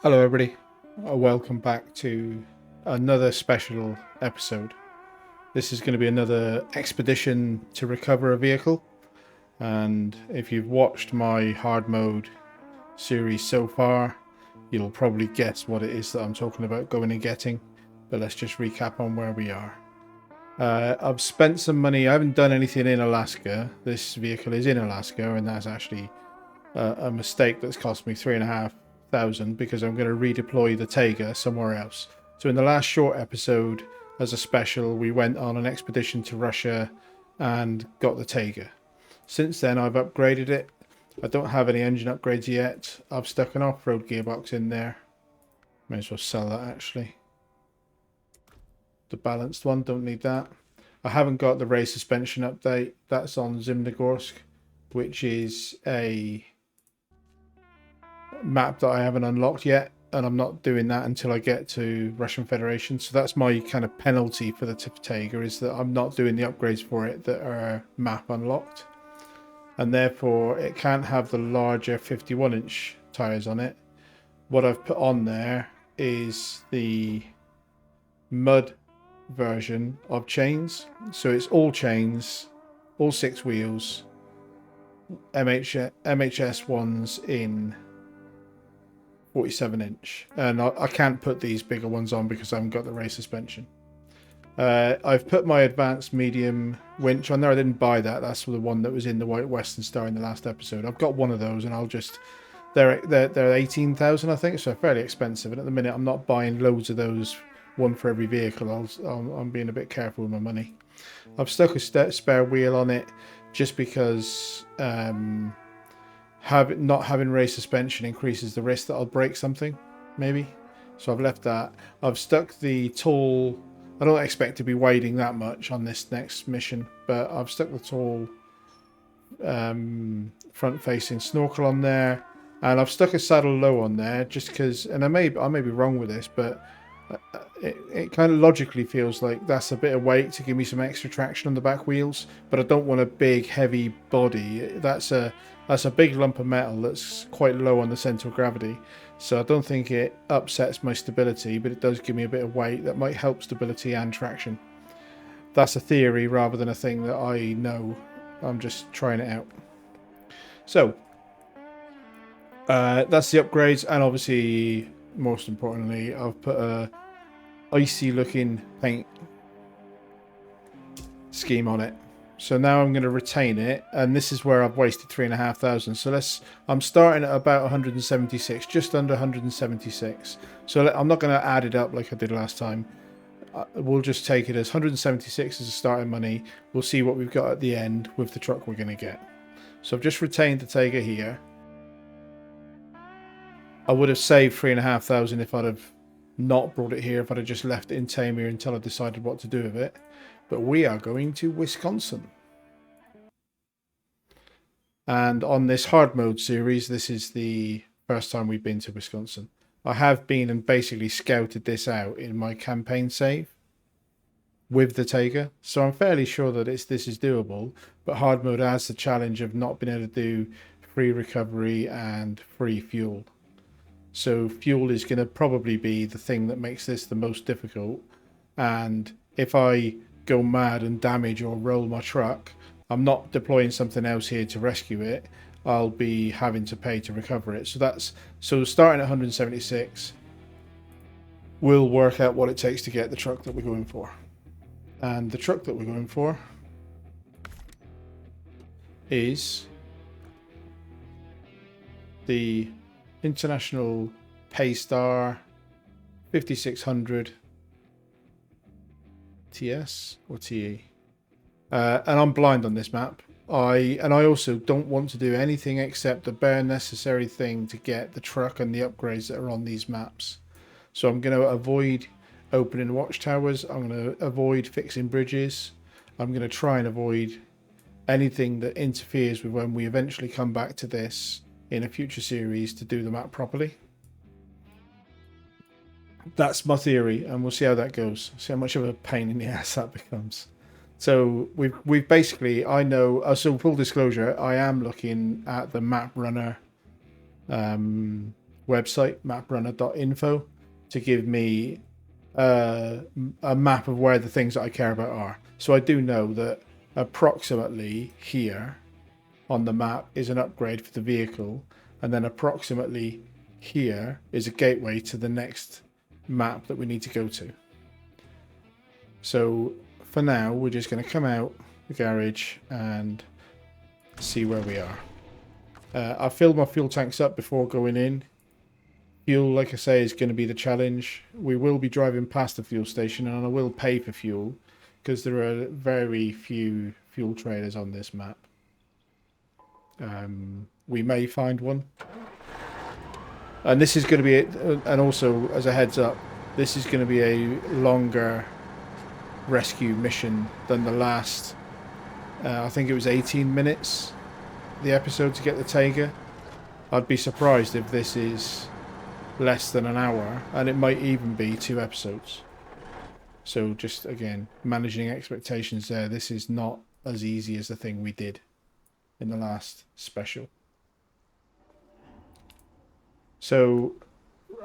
Hello, everybody. Welcome back to another special episode. This is going to be another expedition to recover a vehicle. And if you've watched my hard mode series so far, you'll probably guess what it is that I'm talking about going and getting. But let's just recap on where we are. I've spent some money. I haven't done anything in Alaska. This vehicle is in Alaska, and that's actually a mistake that's cost me 3,500 because I'm going to redeploy the Taiga somewhere else. So in the last short episode, as a special, we went on an expedition to Russia and got the Taiga. Since then, I've upgraded it. I don't have any engine upgrades yet. I've stuck an off-road gearbox in there. May as well sell that actually. The balanced one, don't need that. I haven't got the race suspension update. That's on Zimnogorsk, which is a map that I haven't unlocked yet, and I'm not doing that until I get to Russian Federation. So that's my kind of penalty for the Taiga, is that I'm not doing the upgrades for it that are map unlocked, and therefore it can't have the larger 51-inch tires on it. What I've put on there is the mud version of chains, so it's all chains, all 6 wheels, MHS ones in 47-inch, and I can't put these bigger ones on because I haven't got the race suspension. I've put my advanced medium winch on there. I didn't buy that. That's the one that was in the White Western Star in the last episode. I've got one of those, and I'll just they're 18,000, I think, so fairly expensive. And at the minute, I'm not buying loads of those, one for every vehicle. I'm being a bit careful with my money. I've stuck a spare wheel on it just because not having race suspension increases the risk that I'll break something, maybe. So I've left that. I've stuck the tall. I don't expect to be wading that much on this next mission, but I've stuck the tall front-facing snorkel on there, and I've stuck a saddle low on there just because. And I may be wrong with this, but it kind of logically feels like that's a bit of weight to give me some extra traction on the back wheels, but I don't want a big heavy body. That's a big lump of metal that's quite low on the center of gravity, so I don't think it upsets my stability, but it does give me a bit of weight that might help stability and traction. That's a theory rather than a thing that I know. I'm just trying it out. So that's the upgrades, and obviously most importantly, I've put a icy looking paint scheme on it. So now I'm going to retain it, and this is where I've wasted 3,500. So I'm starting at about 176, just under 176. So I'm not going to add it up like I did last time. We'll just take it as 176 as a starting money. We'll see what we've got at the end with the truck we're going to get. So I've just retained the Taiga here. I would have saved 3,500 if I'd have not brought it here, if I'd have just left it in Tamir until I decided what to do with it. But we are going to Wisconsin. And on this hard mode series, this is the first time we've been to Wisconsin. I have been and basically scouted this out in my campaign save with the Taiga, so I'm fairly sure that this is doable. But hard mode has the challenge of not being able to do free recovery and free fuel. So fuel is going to probably be the thing that makes this the most difficult. And if I go mad and damage or roll my truck, I'm not deploying something else here to rescue it. I'll be having to pay to recover it. So starting at 176, we'll work out what it takes to get the truck that we're going for. And the truck that we're going for is the International Paystar 5600 TS or TE. And I'm blind on this map. I also don't want to do anything except the bare necessary thing to get the truck and the upgrades that are on these maps. So I'm going to avoid opening watchtowers. I'm going to avoid fixing bridges. I'm going to try and avoid anything that interferes with when we eventually come back to this in a future series to do the map properly. That's my theory, and we'll see how that goes. See how much of a pain in the ass that becomes. So we've basically, I know, so full disclosure, I am looking at the map runner website, maprunner.info, to give me a map of where the things that I care about are. So I do know that approximately here on the map is an upgrade for the vehicle, and then approximately here is a gateway to the next map that we need to go to. So for now, we're just going to come out the garage and see where we are. I filled my fuel tanks up before going in. Fuel, like I say, is going to be the challenge. We will be driving past the fuel station, and I will pay for fuel because there are very few fuel trailers on this map. We may find one. And this is going to be, and also as a heads up, this is going to be a longer rescue mission than the last, I think it was 18 minutes, the episode to get the Tiger. I'd be surprised if this is less than an hour, and it might even be 2 episodes. So just, again, managing expectations there. This is not as easy as the thing we did in the last special. So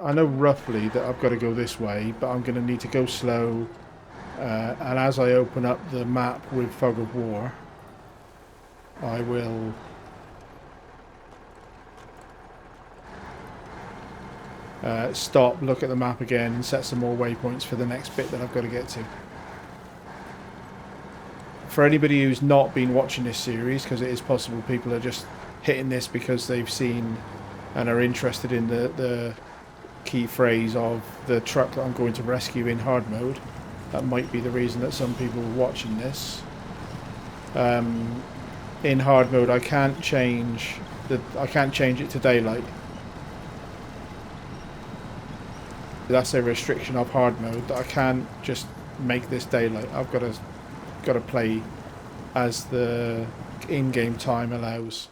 I know roughly that I've got to go this way, but I'm going to need to go slow. And as I open up the map with Fog of War, I will stop, look at the map again, and set some more waypoints for the next bit that I've got to get to. For anybody who's not been watching this series, because it is possible people are just hitting this because they've seen and are interested in the key phrase of the truck that I'm going to rescue in hard mode. That might be the reason that some people are watching this. In hard mode, I can't change it to daylight. That's a restriction of hard mode, that I can't just make this daylight. I've got to play as the in-game time allows.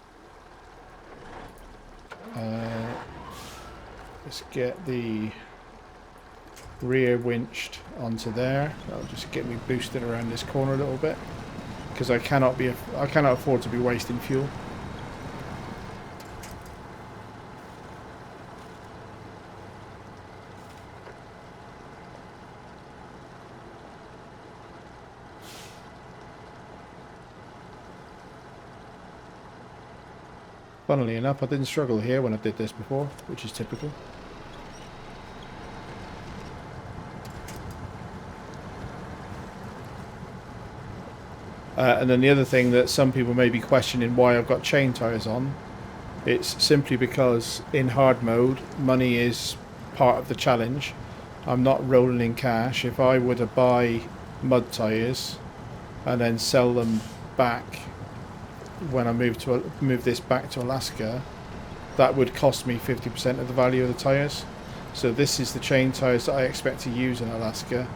Let's get the rear winched onto there. That'll just get me boosted around this corner a little bit, because I cannot afford to be wasting fuel. Funnily enough, I didn't struggle here when I did this before, which is typical. And then the other thing that some people may be questioning why I've got chain tyres on, it's simply because in hard mode, money is part of the challenge. I'm not rolling in cash. If I were to buy mud tyres and then sell them back when I move this back to Alaska, that would cost me 50% of the value of the tyres. So this is the chain tyres that I expect to use in Alaska,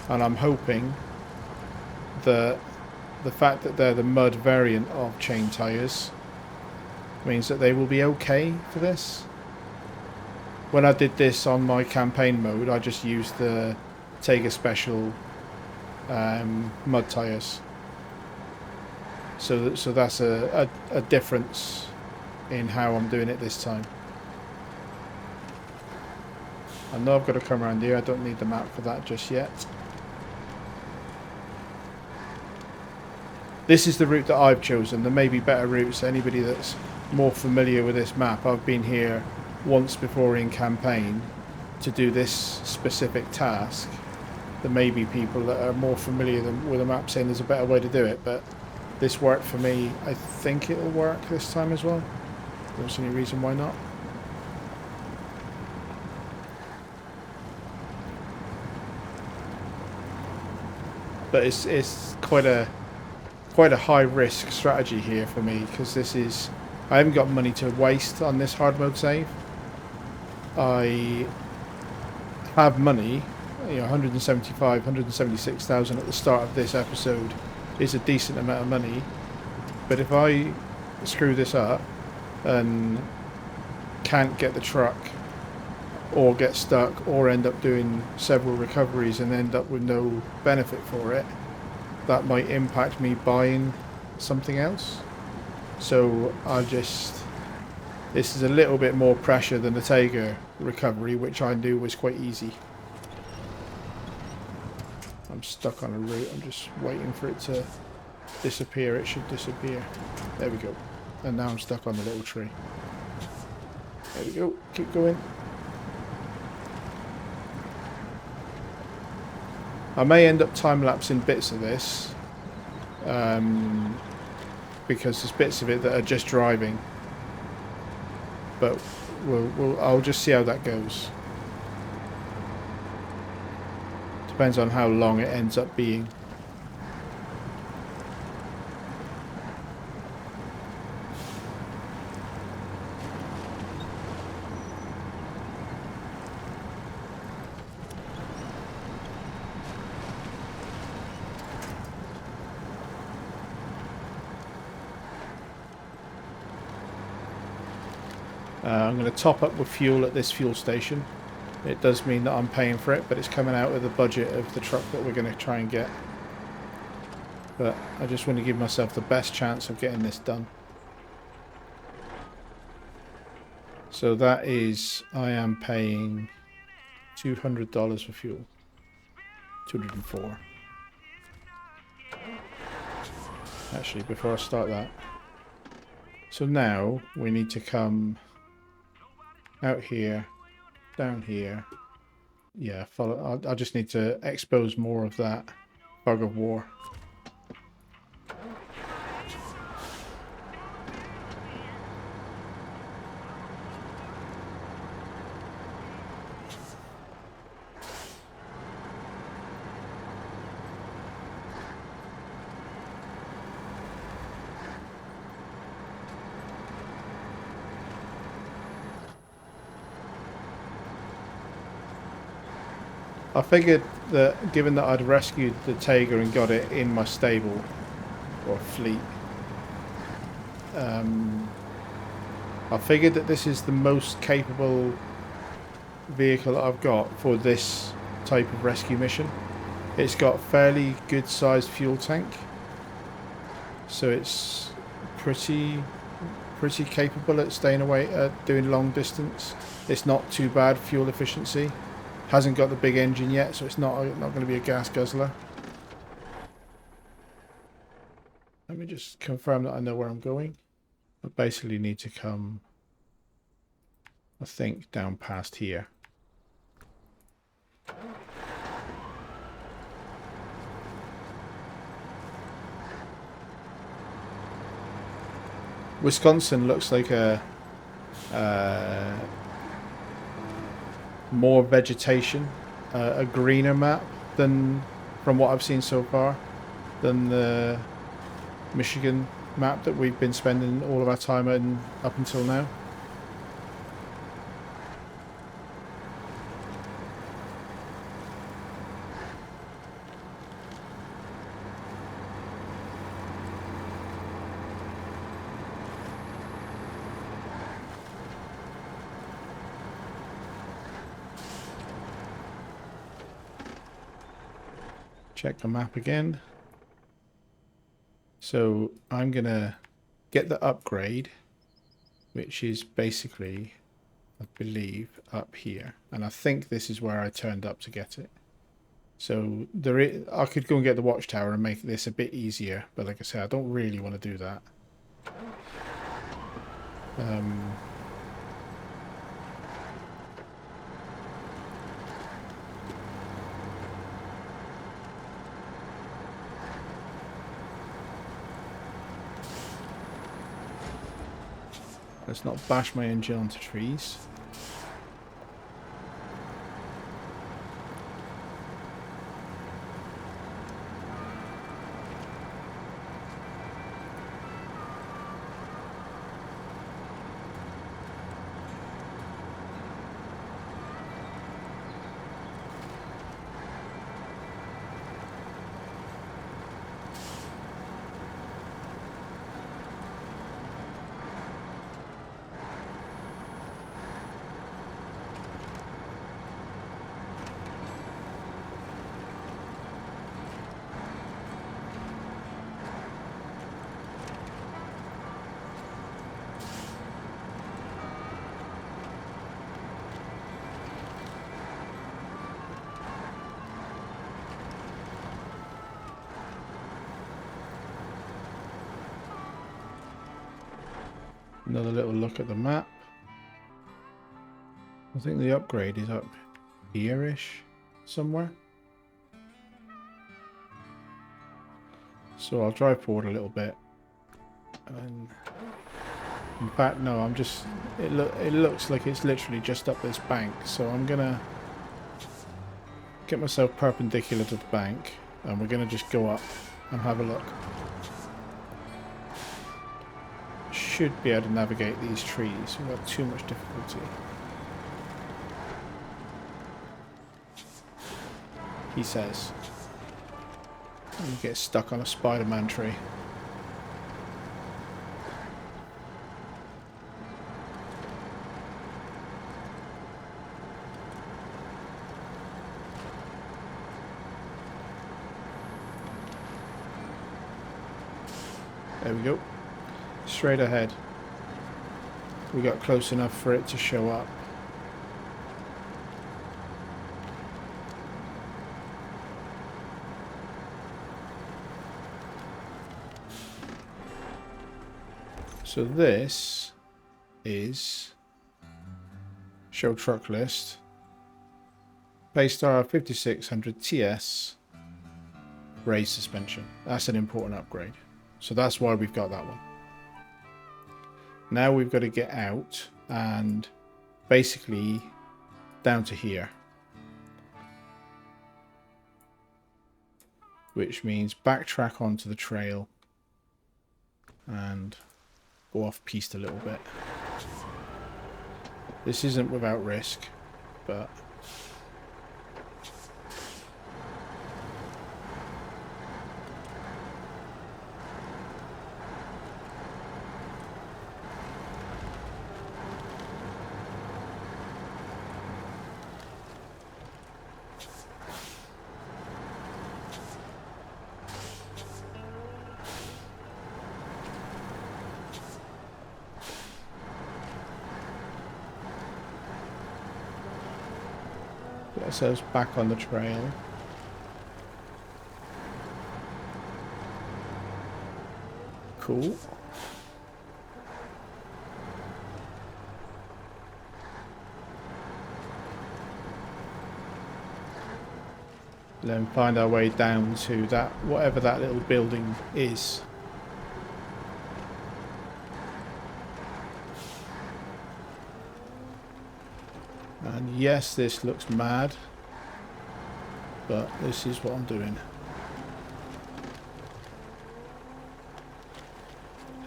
and I'm hoping that the fact that they're the mud variant of chain tyres means that they will be okay for this. When I did this on my campaign mode, I just used the Tiger Special mud tyres. So that's a difference in how I'm doing it this time. I know I've got to come around here. I don't need the map for that just yet. This is the route that I've chosen. There may be better routes. Anybody that's more familiar with this map, I've been here once before in campaign to do this specific task. There may be people that are more familiar with the map saying there's a better way to do it, but this worked for me. I think it'll work this time as well. Don't see any reason why not. But it's quite a high risk strategy here for me, because I haven't got money to waste on this hard mode save. I have money, 176,000 at the start of this episode is a decent amount of money, but if I screw this up and can't get the truck, or get stuck, or end up doing several recoveries and end up with no benefit for it, that might impact me buying something else. So I'll just This is a little bit more pressure than the Tiger recovery, which I knew was quite easy. I'm stuck on a route. I'm just waiting for it to disappear. It should disappear. There we go. And now I'm stuck on the little tree. There we go. Keep going. I may end up time-lapsing bits of this. Because there's bits of it that are just driving. But I'll just see how that goes. Depends on how long it ends up being. I'm going to top up with fuel at this fuel station. It does mean that I'm paying for it, but it's coming out of the budget of the truck that we're going to try and get. But I just want to give myself the best chance of getting this done. So that is, I am paying $200 for fuel. 204. Actually, before I start that. So now we need to come out here, down here. Yeah, follow. I just need to expose more of that bug of war. I figured that given that I'd rescued the Tiger and got it in my stable or fleet, I figured that this is the most capable vehicle that I've got for this type of rescue mission. It's got fairly good sized fuel tank, so it's pretty capable at staying away at doing long distance. It's not too bad fuel efficiency. Hasn't got the big engine yet, so it's not going to be a gas guzzler. Let me just confirm that I know where I'm going. I basically need to come, I think, down past here. Wisconsin looks like a more vegetation, a greener map than, from what I've seen so far, than the Michigan map that we've been spending all of our time in up until now. Check the map again. So I'm gonna get the upgrade, which is basically, I believe, up here, and I think this is where I turned up to get it. So I could go and get the watchtower and make this a bit easier, but like I said, I don't really want to do that. Let's not bash my engine onto trees. Another little look at the map. I think the upgrade is up here-ish somewhere. So I'll drive forward a little bit. And in fact, no, I'm just... It looks like it's literally just up this bank. So I'm going to get myself perpendicular to the bank. And we're going to just go up and have a look. Should be able to navigate these trees without too much difficulty. He says. You get stuck on a Spider-Man tree. There we go. Straight ahead. We got close enough for it to show up. So this is show truck list. Paystar 5600 TS raised suspension. That's an important upgrade. So that's why we've got that one. Now we've got to get out and basically down to here. Which means backtrack onto the trail and go off piste a little bit. This isn't without risk, but get ourselves back on the trail. Cool. Then find our way down to that, whatever that little building is. And yes, this looks mad, but this is what I'm doing.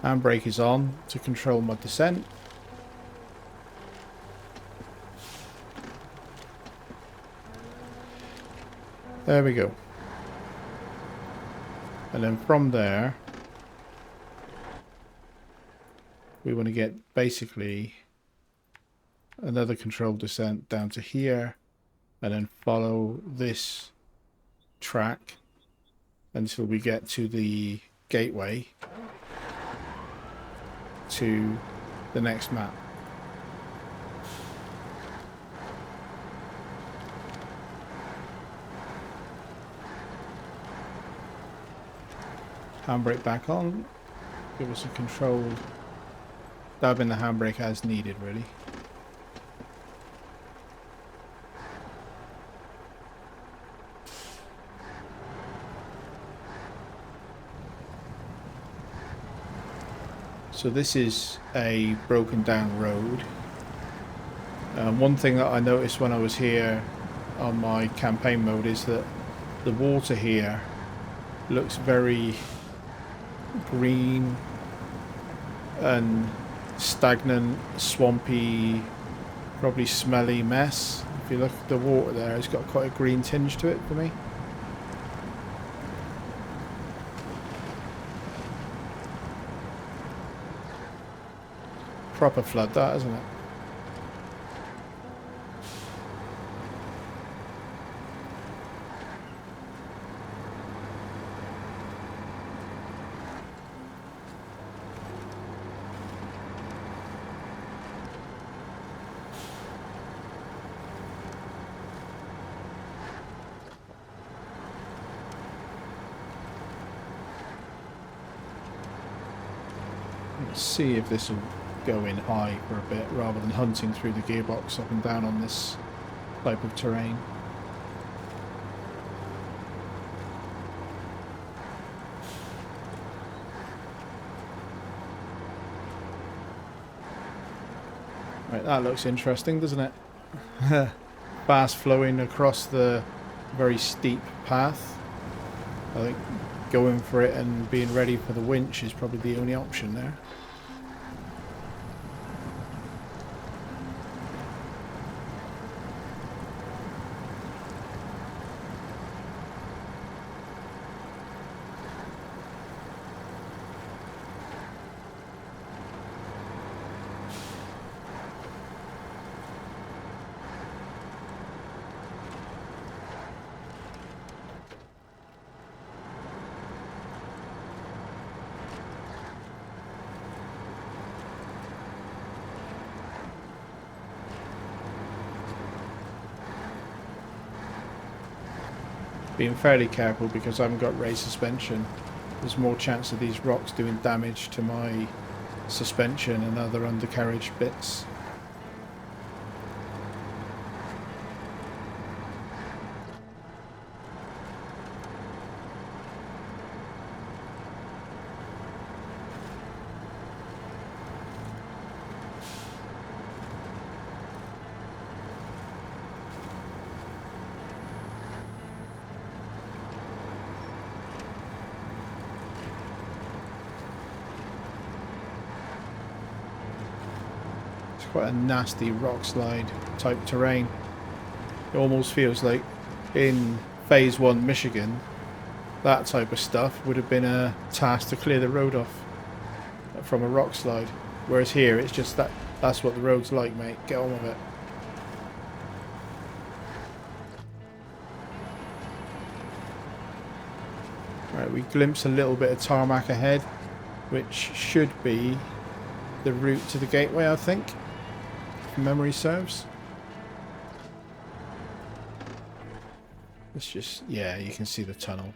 Handbrake is on to control my descent. There we go. And then from there, we want to get basically another controlled descent down to here, and then follow this track until we get to the gateway to the next map. Handbrake back on, give us a controlled dab in the handbrake as needed, really. So this is a broken down road. One thing that I noticed when I was here on my campaign mode is that the water here looks very green and stagnant, swampy, probably smelly mess. If you look at the water there, it's got quite a green tinge to it for me. Proper flood that, isn't it? Let's see if this will go in high for a bit rather than hunting through the gearbox up and down on this type of terrain. Right, that looks interesting, doesn't it? Fast flowing across the very steep path. I think going for it and being ready for the winch is probably the only option there. Being fairly careful because I haven't got raised suspension. There's more chance of these rocks doing damage to my suspension and other undercarriage bits. Quite a nasty rock slide type terrain. It almost feels like in phase 1 Michigan that type of stuff would have been a task to clear the road off from a rock slide, whereas here it's just that's what the road's like, mate, get on with it. Right, we glimpse a little bit of tarmac ahead, which should be the route to the gateway, I think, if memory serves. Let's just, yeah, you can see the tunnel.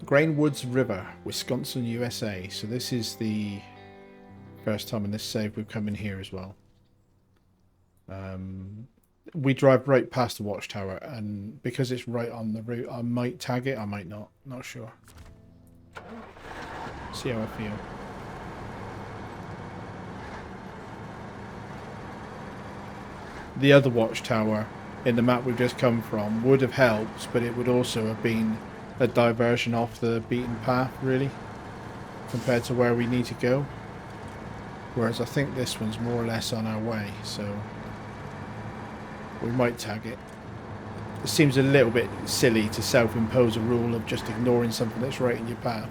Grain Woods River, Wisconsin, USA. So this is the first time in this save we've come in here as well. We drive right past the watchtower, and because it's right on the route, I might tag it, I might not. Not sure. See how I feel. The other watchtower in the map we've just come from would have helped, but it would also have been a diversion off the beaten path, really, compared to where we need to go. Whereas I think this one's more or less on our way, so we might tag it. It seems a little bit silly to self-impose a rule of just ignoring something that's right in your path.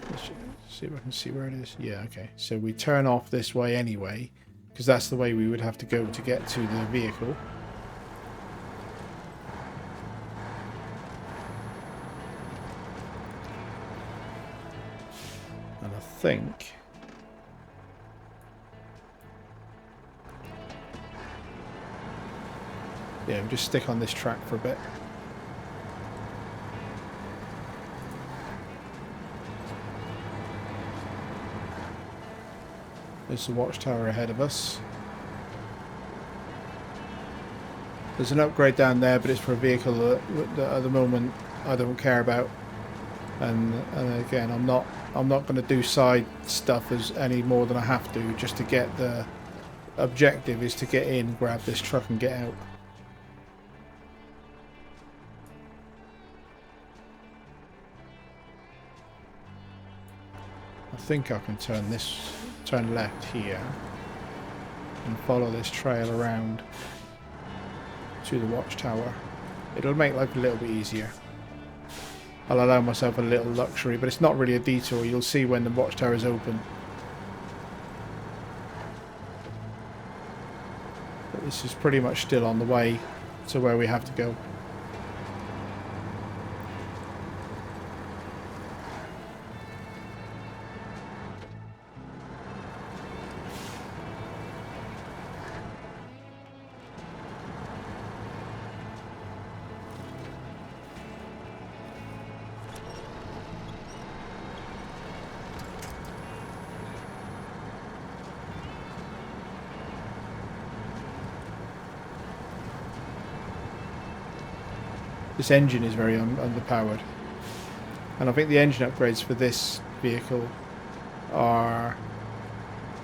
Let's see if I can see where it is. Yeah, okay. So we turn off this way anyway, because that's the way we would have to go to get to the vehicle. And I think yeah, we'll just stick on this track for a bit. There's the watchtower ahead of us. There's an upgrade down there, but it's for a vehicle that at the moment I don't care about. And again, I'm not going to do side stuff as any more than I have to, just to get the objective is to get in, grab this truck and get out. I think I can turn left here and follow this trail around to the watchtower. It'll make life a little bit easier. I'll allow myself a little luxury, but it's not really a detour. You'll see when the watchtower is open. But this is pretty much still on the way to where we have to go. This engine is very underpowered, and I think the engine upgrades for this vehicle are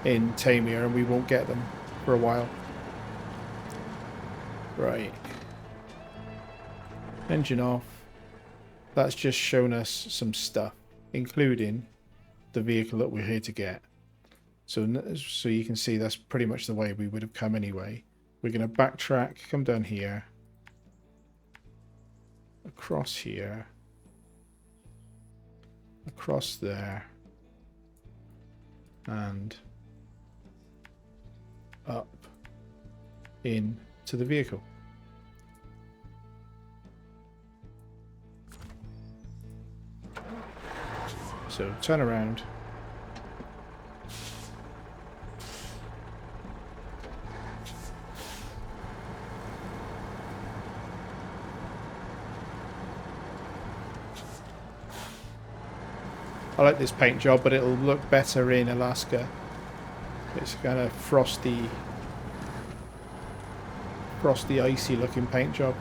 in Tamir, and we won't get them for a while. Right, engine off. That's just shown us some stuff, including the vehicle that we're here to get. So you can see that's pretty much the way we would have come anyway. We're going to backtrack, come down here, across here, across there, and up into the vehicle. So turn around. I like this paint job, but it'll look better in Alaska. It's kind of frosty, icy looking paint job.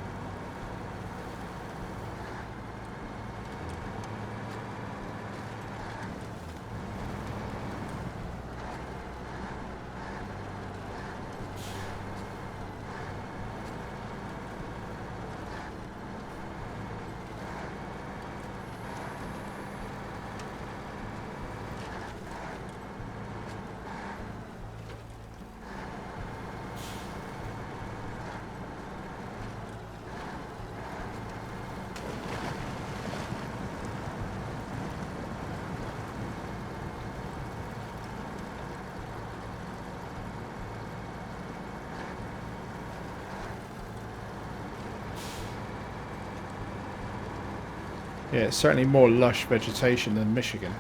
Yeah, it's certainly more lush vegetation than Michigan.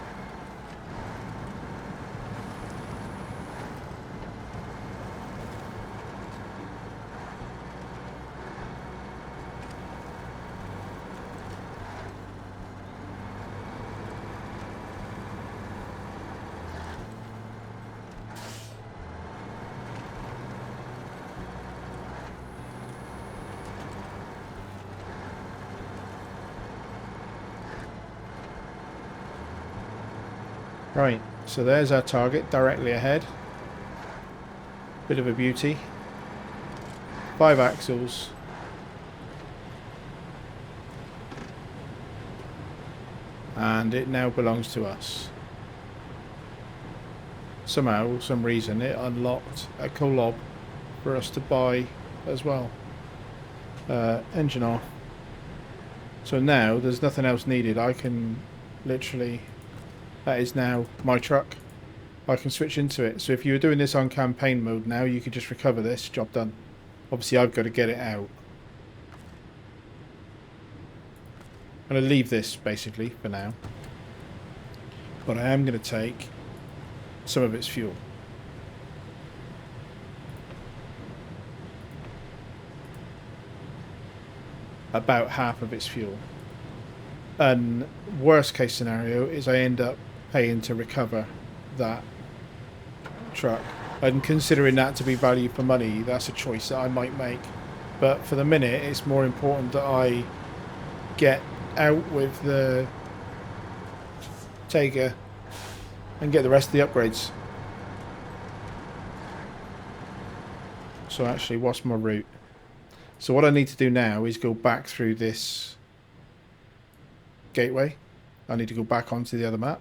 Right, so there's our target directly ahead. Bit of a beauty. 5 axles. And it now belongs to us. Somehow, some reason, it unlocked a collab for us to buy as well. Engine off. So now there's nothing else needed. I can literally... That is now my truck. I can switch into it. So if you were doing this on campaign mode now, you could just recover this. Job done. Obviously, I've got to get it out. I'm going to leave this, basically, for now. But I am going to take some of its fuel. About half of its fuel. And worst case scenario is I end up paying to recover that truck, and considering that to be value for money, that's a choice that I might make. But for the minute, it's more important that I get out with the Tega and get the rest of the upgrades. So actually, what's my route? So what I need to do now is go back through this gateway. I need to go back onto the other map.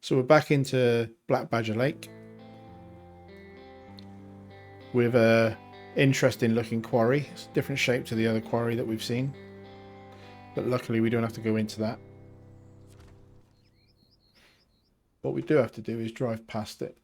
So we're back into Black Badger Lake with a interesting looking quarry. It's a different shape to the other quarry that we've seen, but luckily we don't have to go into that. What we do have to do is drive past it.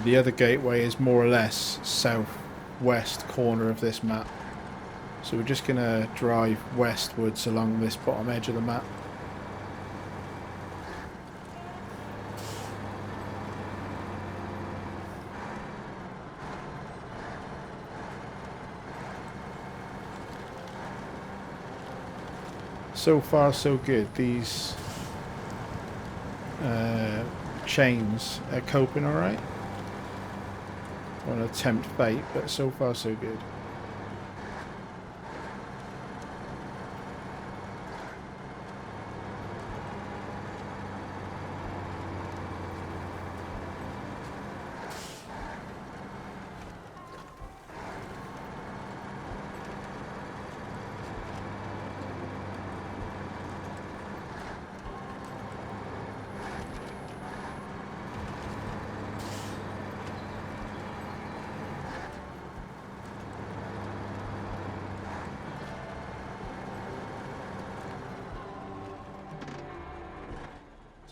The other gateway is more or less southwest corner of this map. So we're just going to drive westwards along this bottom edge of the map. So far so good. These chains are coping alright. I want to tempt fate, but so far so good.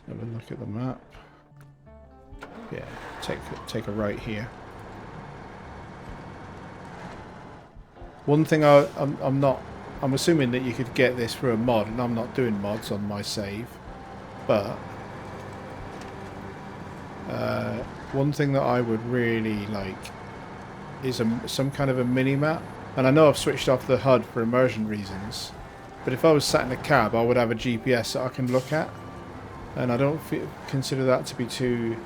Have a look at the map. Yeah, take a right here. One thing I'm assuming that you could get this through a mod, and I'm not doing mods on my save, but one thing that I would really like is some kind of a mini map. And I know I've switched off the HUD for immersion reasons, but if I was sat in a cab, I would have a GPS that I can look at. And I don't consider that to be too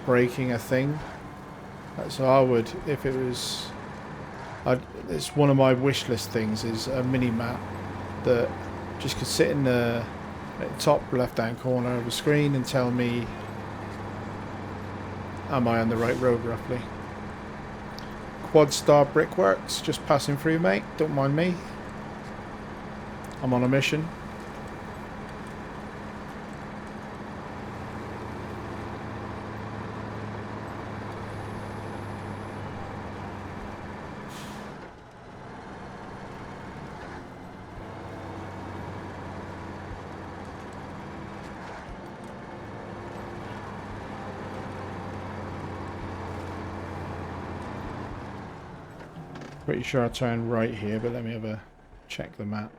breaking a thing. So I would, if it was... it's one of my wish list things, is a mini-map that just could sit in the top left-hand corner of the screen and tell me, am I on the right road, roughly. Quad Star Brickworks, just passing through, mate. Don't mind me. I'm on a mission. Pretty sure I turn right here, but let me have a check the map.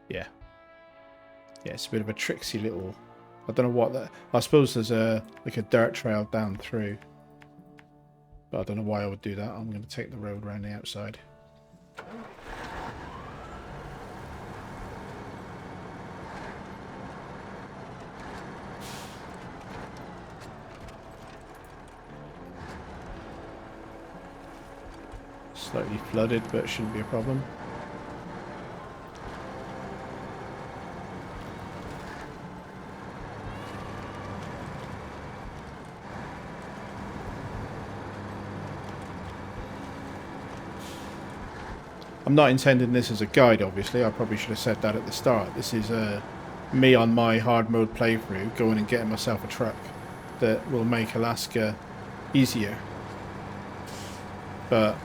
Yeah. Yeah, it's a bit of a tricksy little... I don't know what that... I suppose there's like a dirt trail down through. But I don't know why I would do that. I'm going to take the road around the outside. Slightly flooded, but shouldn't be a problem. I'm not intending this as a guide, obviously. I probably should have said that at the start. This is me on my hard mode playthrough, going and getting myself a truck that will make Alaska easier. But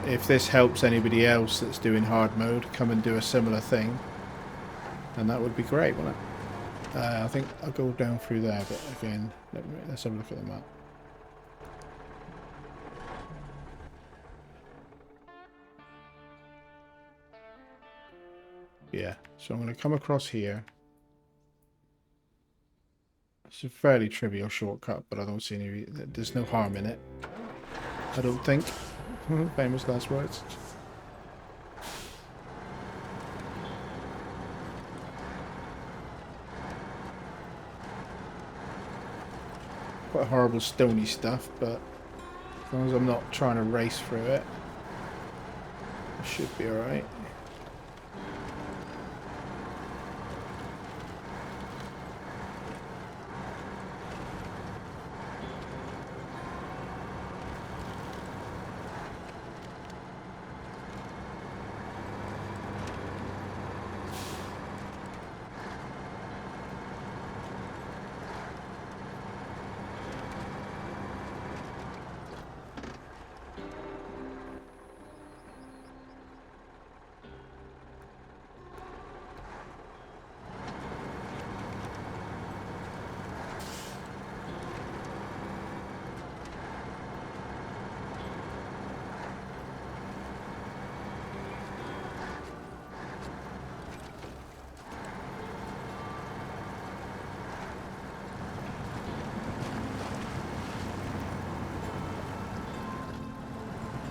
if this helps anybody else that's doing hard mode come and do a similar thing, then that would be great, wouldn't it? I think I'll go down through there, but again, let's have a look at the map. Yeah, so I'm going to come across here. It's a fairly trivial shortcut, but I don't see any... There's no harm in it, I don't think. Famous last words. Quite horrible stony stuff, but as long as I'm not trying to race through it, it should be alright.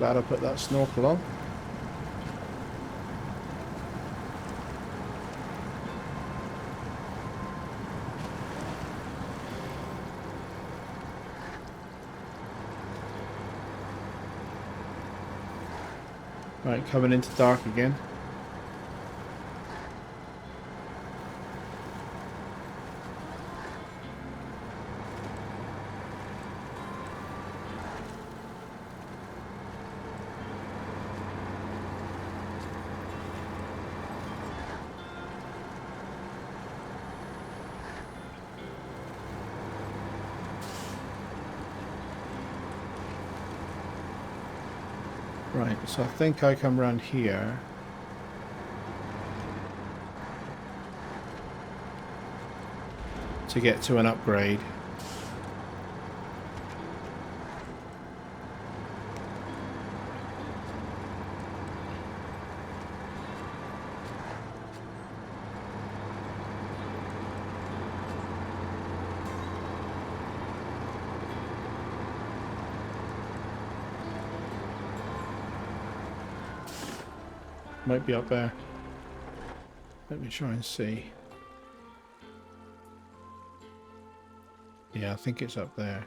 Glad I put that snorkel on. Right, coming into dark again. Right, so I think I come around here. To get to an upgrade. Might be up there. Let me try and see. Yeah, I think it's up there.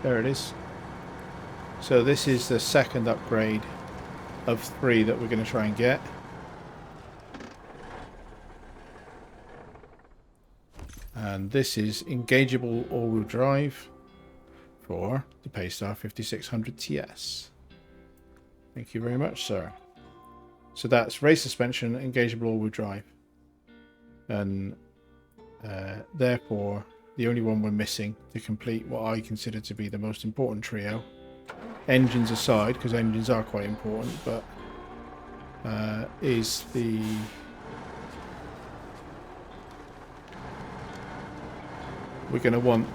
There it is. So this is the second upgrade of 3 that we're going to try and get. And this is engageable all-wheel drive for the Paystar 5600 TS. Thank you very much, sir. So that's race suspension, engageable all-wheel drive. And therefore, the only one we're missing to complete what I consider to be the most important trio, engines aside, because engines are quite important, but is the we're going to want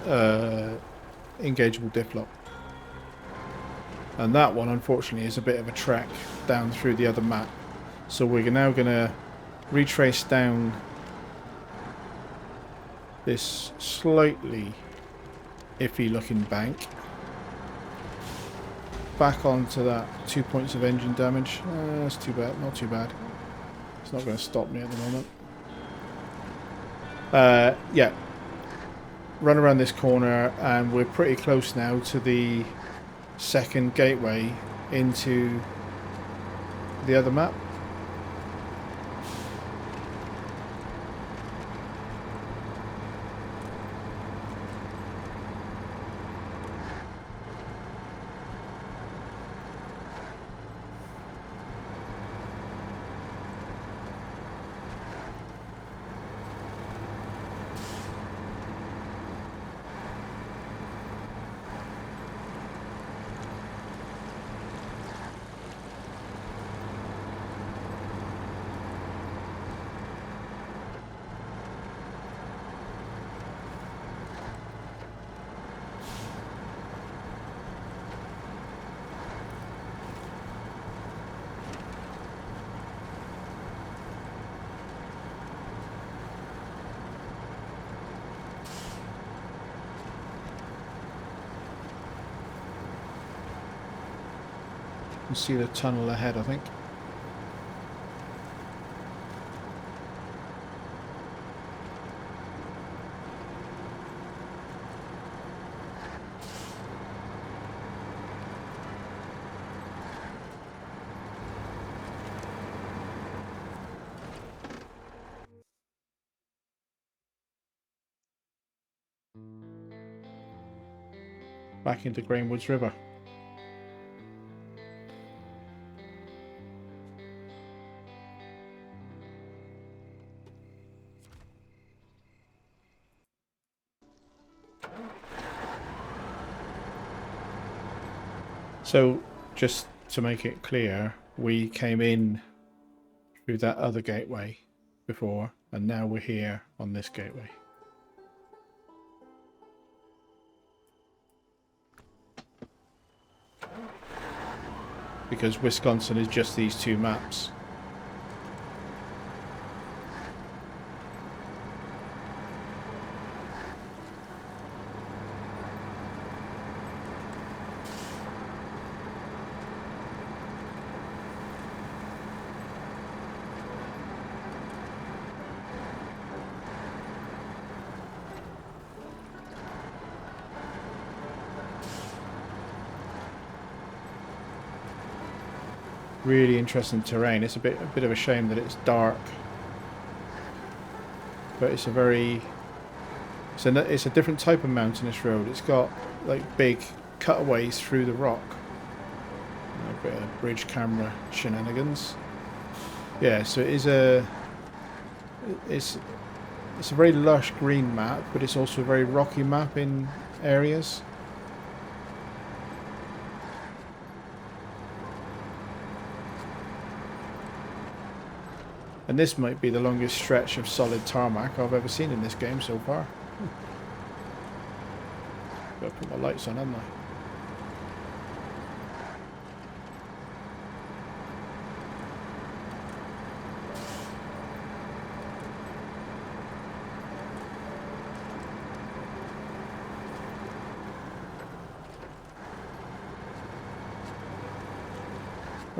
engageable diff lock, and that one unfortunately is a bit of a trek down through the other map, so we're now going to retrace down this slightly iffy looking bank back onto that 2 points of engine damage. That's too bad, not too bad. It's not going to stop me at the moment. Yeah, run around this corner and we're pretty close now to the second gateway into the other map. You can see the tunnel ahead, I think. Back into Greenwoods River. So, just to make it clear, we came in through that other gateway before, and now we're here on this gateway. Because Wisconsin is just these two maps. Really interesting terrain. It's a bit of a shame that it's dark, but it's a very it's a different type of mountainous road. It's got like big cutaways through the rock. A bit of bridge camera shenanigans. Yeah, so it is it's a very lush green map, but it's also a very rocky map in areas. And this might be the longest stretch of solid tarmac I've ever seen in this game so far. Gotta put my lights on, haven't I?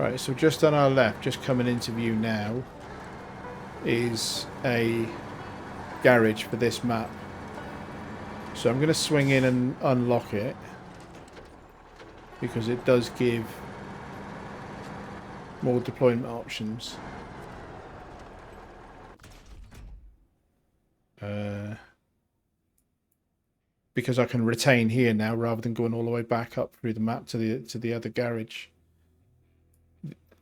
Right, so just on our left, just coming into view now, is a garage for this map. So I'm going to swing in and unlock it, because it does give more deployment options. Because I can retain here now rather than going all the way back up through the map to the other garage.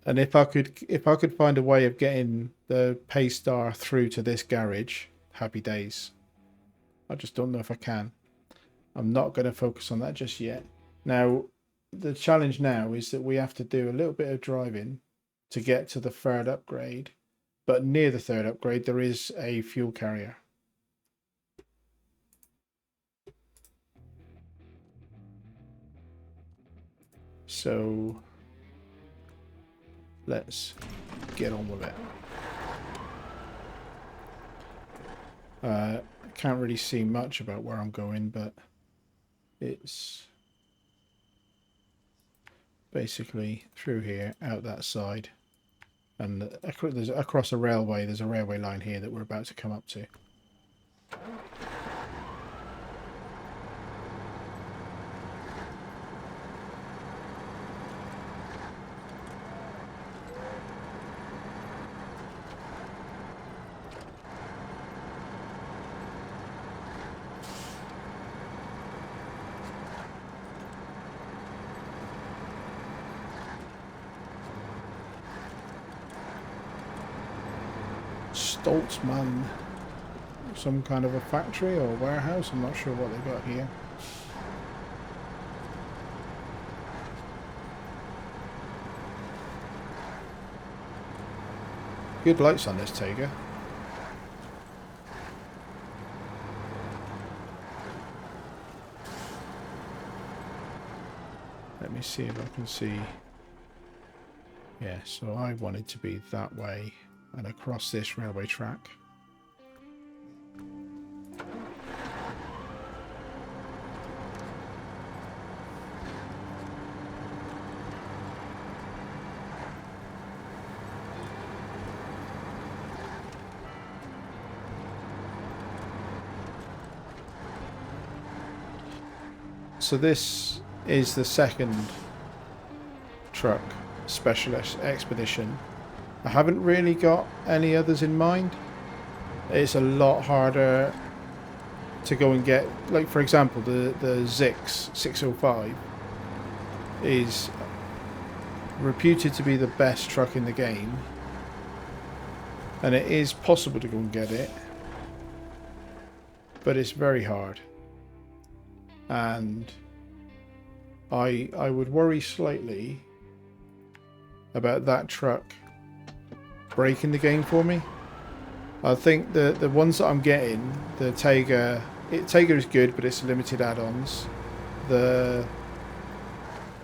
And if I could find a way of getting the Paystar through to this garage, happy days. I just don't know if I can. I'm not going to focus on that just yet. Now, the challenge now is that we have to do a little bit of driving to get to the third upgrade. But near the third upgrade, there is a fuel carrier. So let's get on with it. I can't really see much about where I'm going, but it's basically through here, out that side, and there's across a railway. There's a railway line here that we're about to come up to. Stoltzman, some kind of a factory or warehouse. I'm not sure what they've got here. Good lights on this Tiger. Let me see if I can see. Yeah, so I wanted to be that way and across this railway track. So this is the second truck specialist expedition. I haven't really got any others in mind. It's a lot harder to go and get, like for example the Zix 605 is reputed to be the best truck in the game, and it is possible to go and get it, but it's very hard. And I would worry slightly about that truck breaking the game for me. I think the ones that I'm getting, the Taiga is good, but it's limited add-ons. The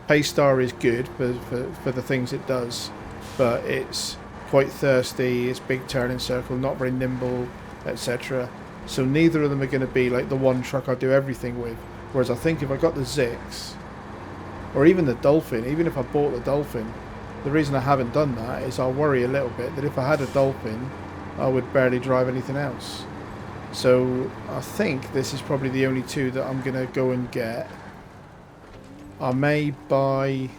Paystar is good for the things it does, but it's quite thirsty, it's big turning circle, not very nimble, etc. So neither of them are going to be like the one truck I do everything with. Whereas I think if I got the Zix, or even the Dolphin, even if I bought the Dolphin, the reason I haven't done that is I'll worry a little bit that if I had a Dolphin, I would barely drive anything else. So I think this is probably the only two that I'm going to go and get. I may buy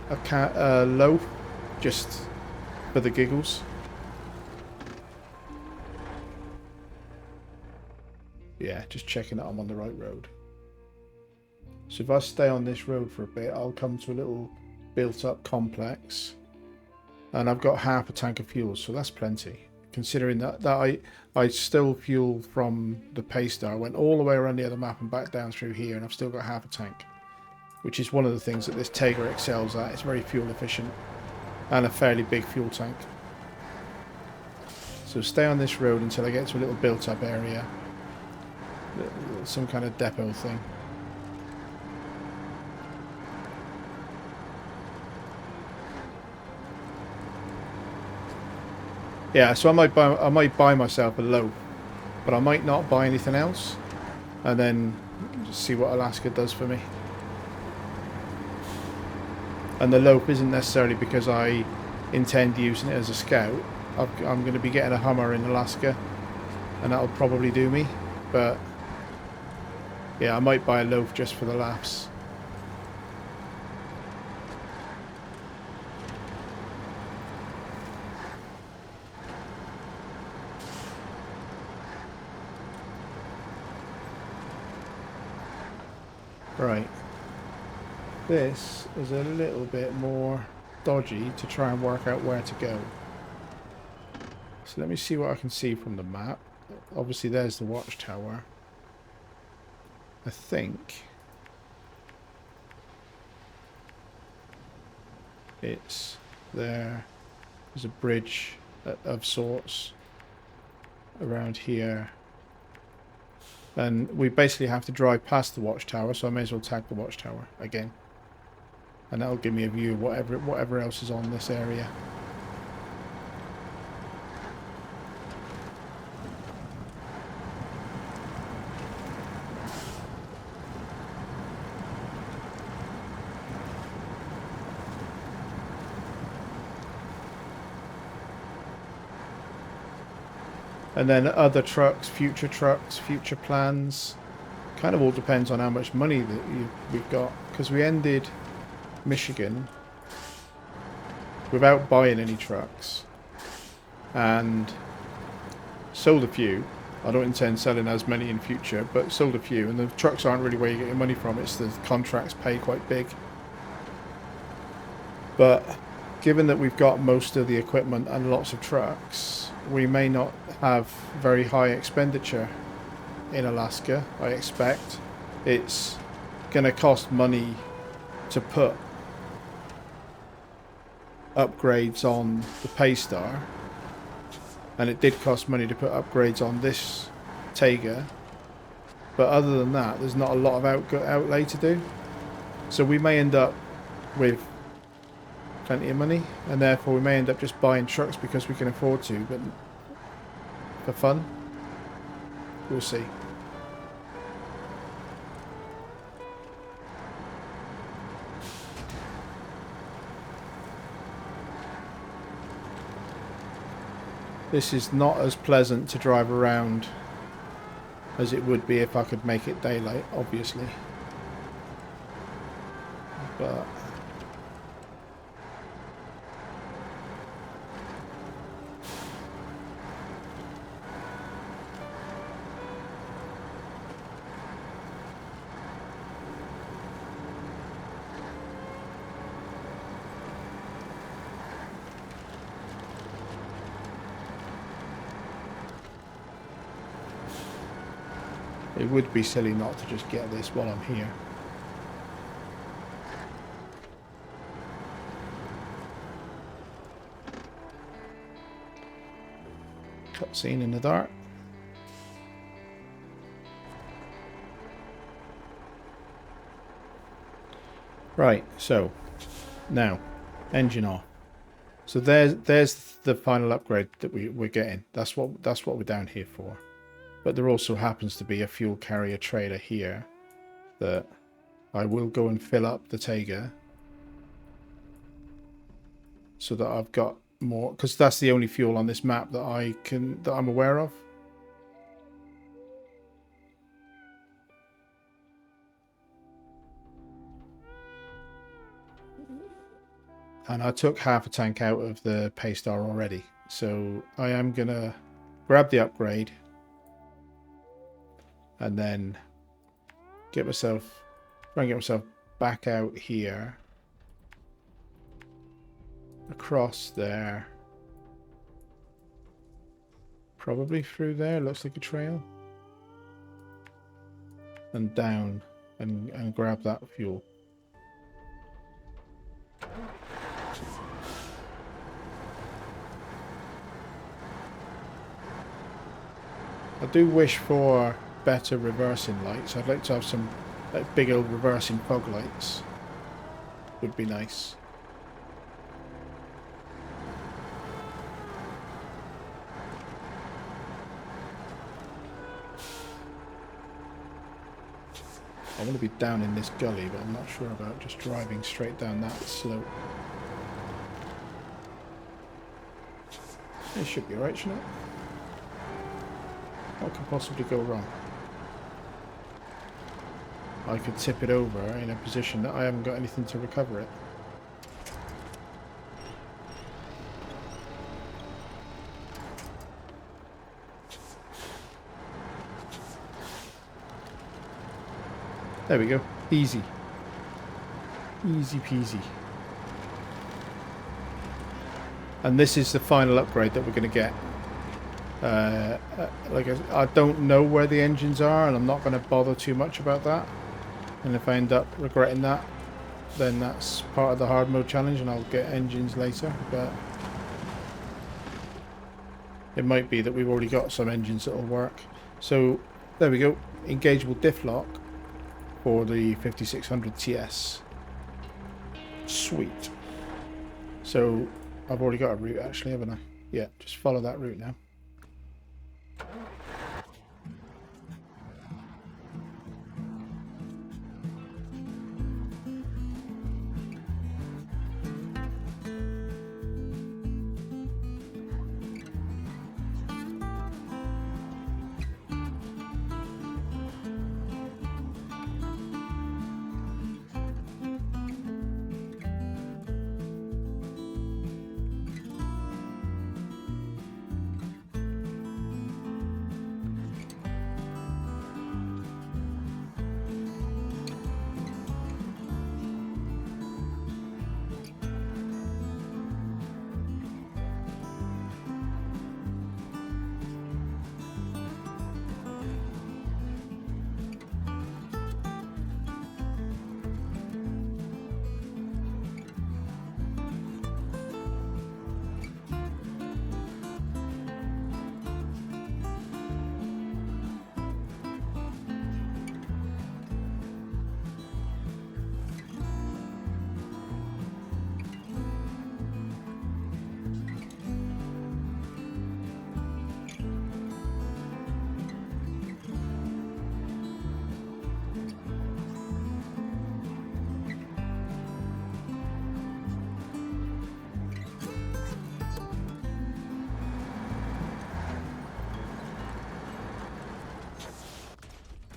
a loaf just for the giggles. Yeah, just checking that I'm on the right road. So if I stay on this road for a bit, I'll come to a little built-up complex, and I've got half a tank of fuel, so that's plenty. Considering that I still fuel from the Paystar, I went all the way around the other map and back down through here, and I've still got half a tank, which is one of the things that this Taiga excels at. It's very fuel efficient and a fairly big fuel tank. So stay on this road until I get to a little built-up area, some kind of depot thing. Yeah, so I might buy myself a loaf, but I might not buy anything else, and then just see what Alaska does for me. And the loaf isn't necessarily because I intend using it as a scout. I'm going to be getting a Hummer in Alaska, and that'll probably do me. But yeah, I might buy a loaf just for the laughs. Right. This is a little bit more dodgy to try and work out where to go. So let me see what I can see from the map. Obviously there's the watchtower. I think it's there. There's a bridge of sorts around here. And we basically have to drive past the watchtower, so I may as well tag the watchtower again. And that'll give me a view of whatever else is on this area. And then other trucks, future plans. Kind of all depends on how much money that we've got. Because we ended Michigan without buying any trucks. And sold a few. I don't intend selling as many in future, but sold a few. And the trucks aren't really where you get your money from. It's the contracts pay quite big. But given that we've got most of the equipment and lots of trucks, we may not have very high expenditure in Alaska, I expect. It's going to cost money to put upgrades on the Paystar, and it did cost money to put upgrades on this Taiga, but other than that there's not a lot of outlay to do. So we may end up with plenty of money, and therefore we may end up just buying trucks because we can afford to, but for fun, we'll see. This is not as pleasant to drive around as it would be if I could make it daylight, obviously, but it would be silly not to just get this while I'm here. Cutscene in the dark. Right, so now engine off. So there's the final upgrade that we're getting. That's what we're down here for. But there also happens to be a fuel carrier trailer here that I will go and fill up the Tega so that I've got more, because that's the only fuel on this map that I'm aware of. And I took half a tank out of the Paystar already. So I am going to grab the upgrade and then try and get myself back out here. Across there. Probably through there. Looks like a trail. And down and grab that fuel. I do wish for better reversing lights. I'd like to have some like big old reversing fog lights. Would be nice. I want to be down in this gully, but I'm not sure about just driving straight down that slope. It should be alright, shouldn't it? What could possibly go wrong? I could tip it over in a position that I haven't got anything to recover it. There we go. Easy. Easy peasy. And this is the final upgrade that we're going to get. Like I don't know where the engines are, and I'm not going to bother too much about that. And if I end up regretting that, then that's part of the hard mode challenge, and I'll get engines later. But it might be that we've already got some engines that'll work. So there we go. Engageable diff lock for the 5600 TS. Sweet. So I've already got a route actually, haven't I? Yeah, just follow that route now.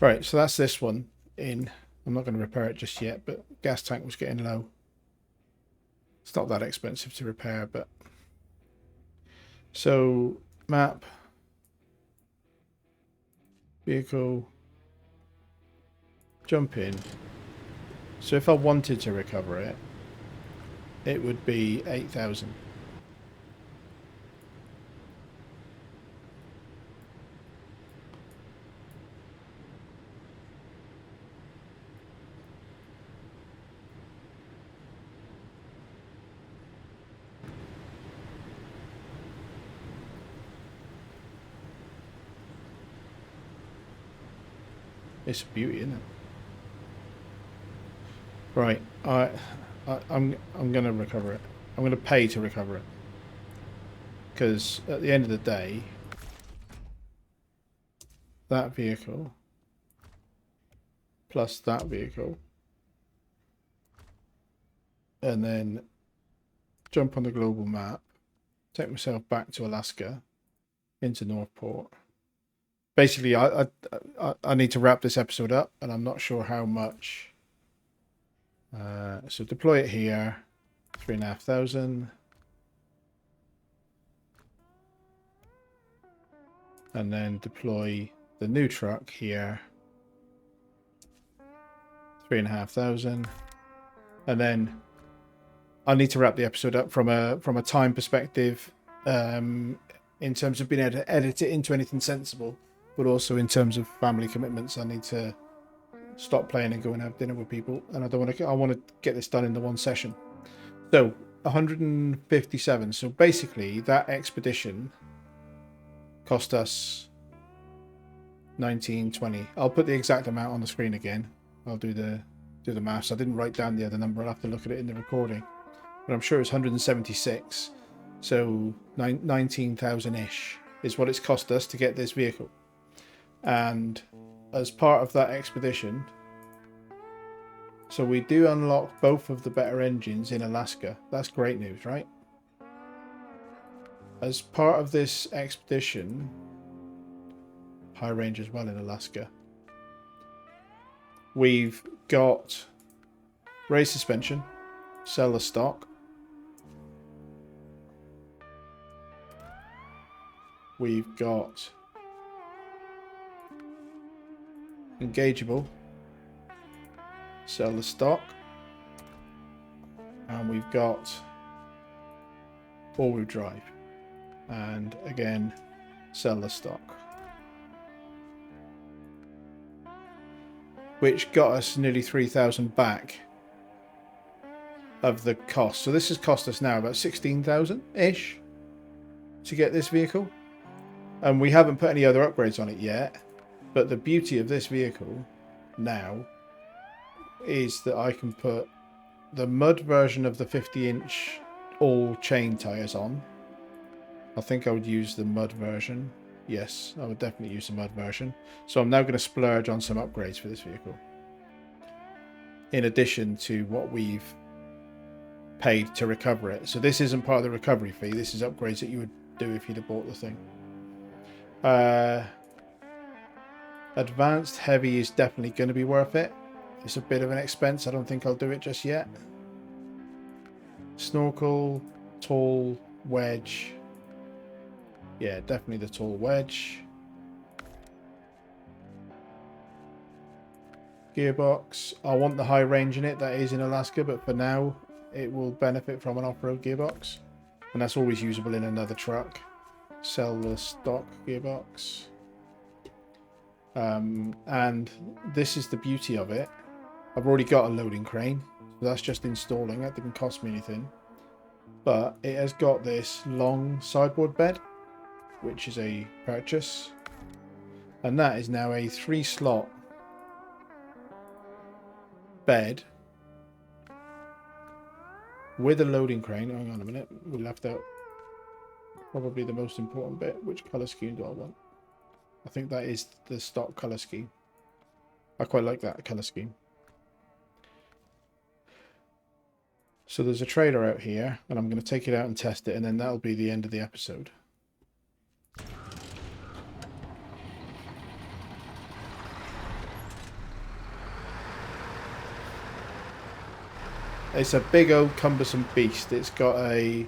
Right, so that's this one in. I'm not going to repair it just yet, but gas tank was getting low. It's not that expensive to repair, but... So, map. Vehicle. Jump in. So if I wanted to recover it, it would be 8,000. It's a beauty, isn't it? Right, I'm gonna recover it. I'm gonna pay to recover it, because at the end of the day, that vehicle plus that vehicle, and then jump on the global map, take myself back to Alaska, into Northport. Basically, I need to wrap this episode up, and I'm not sure how much. So deploy it here, 3,500, and then deploy the new truck here, 3,500, and then I need to wrap the episode up from a time perspective, in terms of being able to edit it into anything sensible, but also in terms of family commitments. I need to stop playing and go and have dinner with people, and I want to get this done in the one session. So 157. So basically, that expedition cost us 1920. I'll put the exact amount on the screen again. I'll do the maths. I didn't write down the other number. I'll have to look at it in the recording, but I'm sure it's 176. So 19,000-ish is what it's cost us to get this vehicle. And as part of that expedition, so we do unlock both of the better engines in Alaska. That's great news, right? As part of this expedition, high range as well in Alaska, we've got race suspension, sell the stock. We've got engageable, sell the stock, and we've got all-wheel drive, and again sell the stock, which got us nearly 3,000 back of the cost. So this has cost us now about 16,000 ish to get this vehicle, and we haven't put any other upgrades on it yet. But the beauty of this vehicle now is that I can put the mud version of the 50-inch all chain tires on. I think I would use the mud version. Yes, I would definitely use the mud version. So I'm now going to splurge on some upgrades for this vehicle, in addition to what we've paid to recover it. So this isn't part of the recovery fee. This is upgrades that you would do if you'd have bought the thing. Advanced heavy is definitely going to be worth it. It's a bit of an expense. I don't think I'll do it just yet. Snorkel, tall, wedge. Yeah, definitely the tall wedge. Gearbox. I want the high range in it. That is in Alaska, but for now it will benefit from an off-road gearbox, and that's always usable in another truck. Sell the stock gearbox. And this is the beauty of it. I've already got a loading crane, so that's just installing. That didn't cost me anything, but it has got this long sideboard bed, which is a purchase, and that is now a 3-slot bed with a loading crane. Hang on a minute, we left out probably the most important bit. Which color scheme do I want? I think that is the stock color scheme. I quite like that color scheme. So there's a trailer out here, and I'm going to take it out and test it, and then that'll be the end of the episode. It's a big old cumbersome beast. It's got a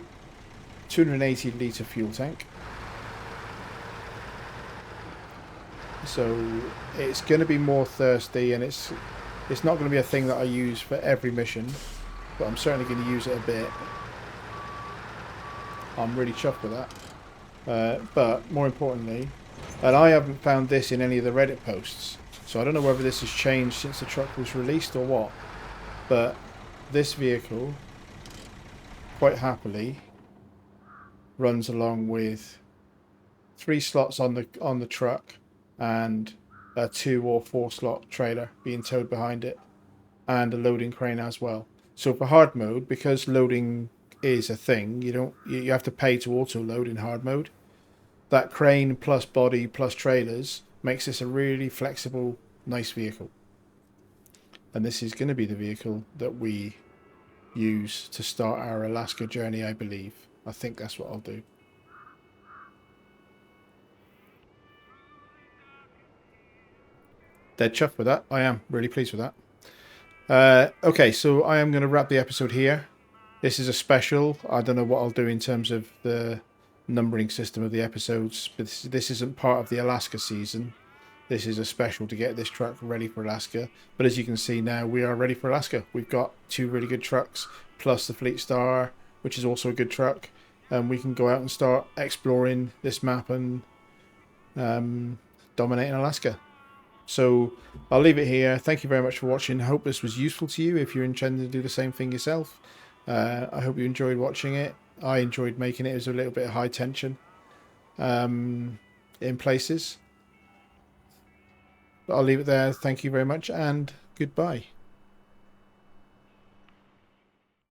280 litre fuel tank. So it's going to be more thirsty, and it's not going to be a thing that I use for every mission, but I'm certainly going to use it a bit. I'm really chuffed with that. But more importantly, and I haven't found this in any of the Reddit posts, so I don't know whether this has changed since the truck was released or what, but this vehicle quite happily runs along with 3 slots on the truck and a 2 or 4 slot trailer being towed behind it, and a loading crane as well. So for hard mode, because loading is a thing, you have to pay to auto load in hard mode. That crane plus body plus trailers makes this a really flexible, nice vehicle. And this is going to be the vehicle that we use to start our Alaska journey, I believe. I think that's what I'll do. Dead chuffed with that. I am really pleased with that. Okay, so I am going to wrap the episode here. This is a special. I don't know what I'll do in terms of the numbering system of the episodes, but this isn't part of the Alaska season. This is a special to get this truck ready for Alaska. But as you can see now, we are ready for Alaska. We've got 2 really good trucks, plus the Fleet Star, which is also a good truck. And we can go out and start exploring this map and dominating Alaska. So I'll leave it here. Thank you very much for watching. I hope this was useful to you if you're intending to do the same thing yourself. I hope you enjoyed watching it. I enjoyed making it. It was a little bit of high tension in places. But I'll leave it there. Thank you very much and goodbye.